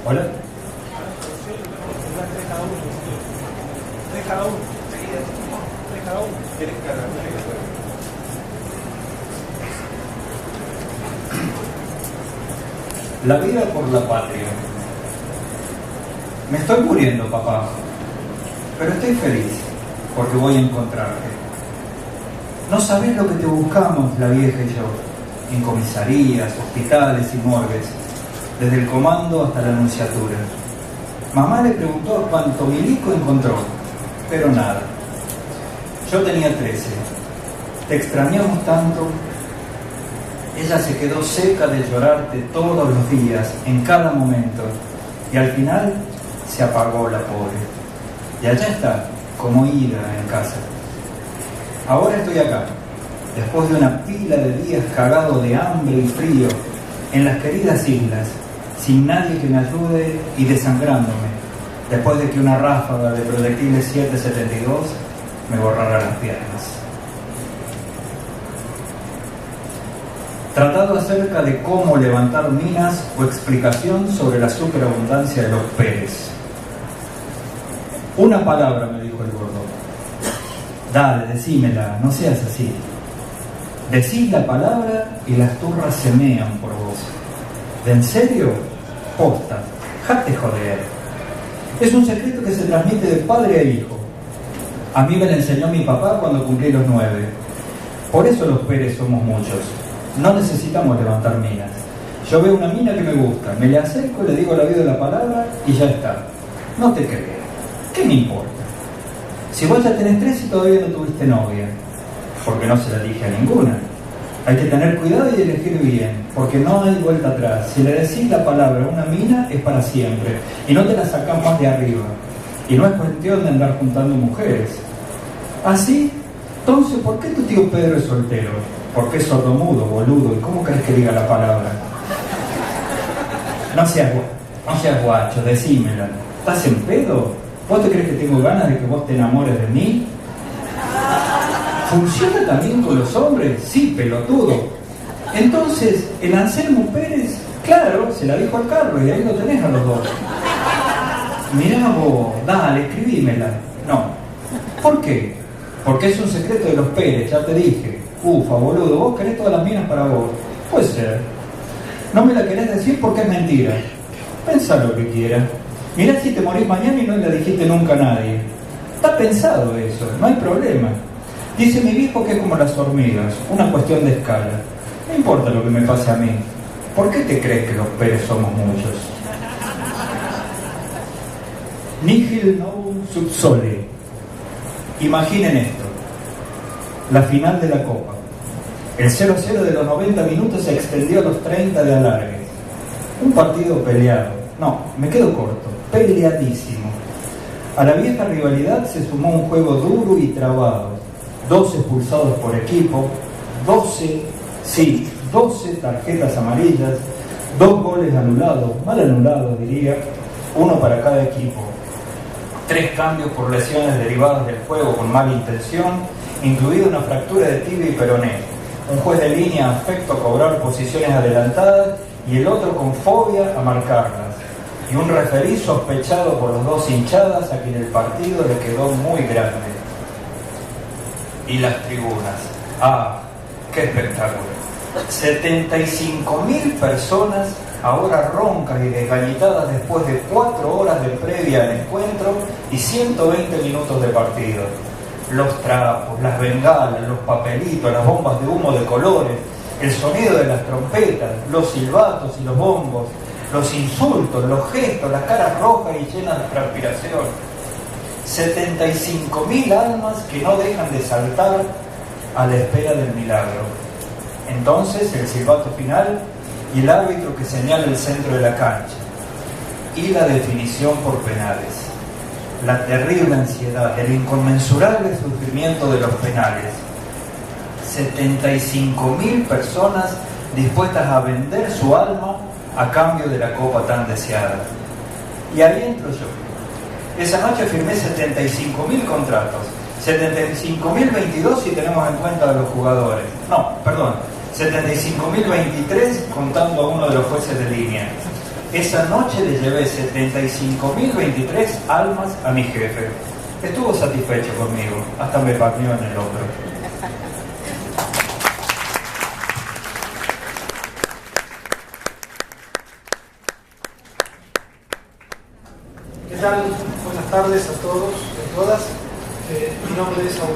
Hola. Tres cada uno. ¿Quieres cargar? La vida por la patria. Me estoy muriendo, papá, pero estoy feliz porque voy a encontrarte. No sabés lo que te buscamos, la vieja y yo, en comisarías, hospitales y morgues, desde el comando hasta la nunciatura. Mamá le preguntó a cuánto milico encontró, pero nada. Yo tenía 13. Te extrañamos tanto. Ella se quedó seca de llorarte todos los días, en cada momento, y al final se apagó la pobre. Y allá está, como ida en casa. Ahora estoy acá, después de una pila de días cagado de hambre y frío, en las queridas islas, sin nadie que me ayude y desangrándome, después de que una ráfaga de proyectiles 772 me borrara las piernas. Tratado acerca de cómo levantar minas o explicación sobre la superabundancia de los Pérez. Una palabra, me dijo el gordo. Dale, decímela, no seas así. Decís la palabra y las turras se mean por vos. ¿De en serio? Posta, jate joder. Es un secreto que se transmite de padre a hijo. A mí me lo enseñó mi papá cuando cumplí los 9. Por eso los Pérez somos muchos. No necesitamos levantar minas. Yo veo una mina que me gusta, me le acerco, le digo la vida de la palabra y ya está. No te crees. ¿Qué me importa? Si vos ya tenés 3 y todavía no tuviste novia, porque no se la dije a ninguna. Hay que tener cuidado y elegir bien, porque no hay vuelta atrás. Si le decís la palabra a una mina, es para siempre. Y no te la sacás más de arriba. Y no es cuestión de andar juntando mujeres. ¿Así? Entonces, ¿por qué tu tío Pedro es soltero? Porque es sordomudo, boludo. ¿Y cómo crees que diga la palabra? No seas guacho, decímela. ¿Estás en pedo? ¿Vos te crees que tengo ganas de que vos te enamores de mí? ¿Funciona también con los hombres? Sí, pelotudo. Entonces, el Anselmo Pérez, claro, se la dijo al Carlos y ahí lo tenés a los dos. Mirá vos, dale, escribímela. No. ¿Por qué? Porque es un secreto de los Pérez, ya te dije. Ufa, boludo, vos querés todas las minas para vos. Puede ser. No me la querés decir porque es mentira. Pensá lo que quieras. Mirá si te morís mañana y no le dijiste nunca a nadie. Está pensado eso, no hay problema. Dice mi viejo que es como las hormigas, una cuestión de escala. No importa lo que me pase a mí. ¿Por qué te crees que los Pérez somos muchos? Nihil novum sub sole. Imaginen esto. La final de la Copa. El 0-0 de los 90 minutos se extendió a los 30 de alargue. Un partido peleado. No, me quedo corto. Peleadísimo. A la vieja rivalidad se sumó un juego duro y trabado. 12 expulsados por equipo, 12 tarjetas amarillas, 2 goles anulados, mal anulados diría, 1 para cada equipo. 3 cambios por lesiones derivadas del juego con mala intención, incluida una fractura de tibia y peroné. Un juez de línea afecto a cobrar posiciones adelantadas y el otro con fobia a marcarlas. Y un referí sospechado por los 2 hinchadas a quien el partido le quedó muy grande. Y las tribunas. ¡Ah! ¡Qué espectáculo! 75.000 personas, ahora roncas y desgañitadas después de 4 horas de previa al encuentro y 120 minutos de partido. Los trapos, las bengalas, los papelitos, las bombas de humo de colores, el sonido de las trompetas, los silbatos y los bombos, los insultos, los gestos, las caras rojas y llenas de transpiración. 75.000 almas que no dejan de saltar a la espera del milagro. Entonces el silbato final y el árbitro que señala el centro de la cancha. Y la definición por penales. La terrible ansiedad, el inconmensurable sufrimiento de los penales. 75.000 personas dispuestas a vender su alma a cambio de la copa tan deseada. Y ahí entro yo. Esa noche firmé 75.000 contratos, 75.022 si tenemos en cuenta a los jugadores. No, perdón, 75.023 contando a uno de los jueces de línea. Esa noche le llevé 75.023 almas a mi jefe. Estuvo satisfecho conmigo, hasta me palmeó en el hombro. ¿Qué tal? Buenas tardes a todos y a todas. Mi nombre es Agustín.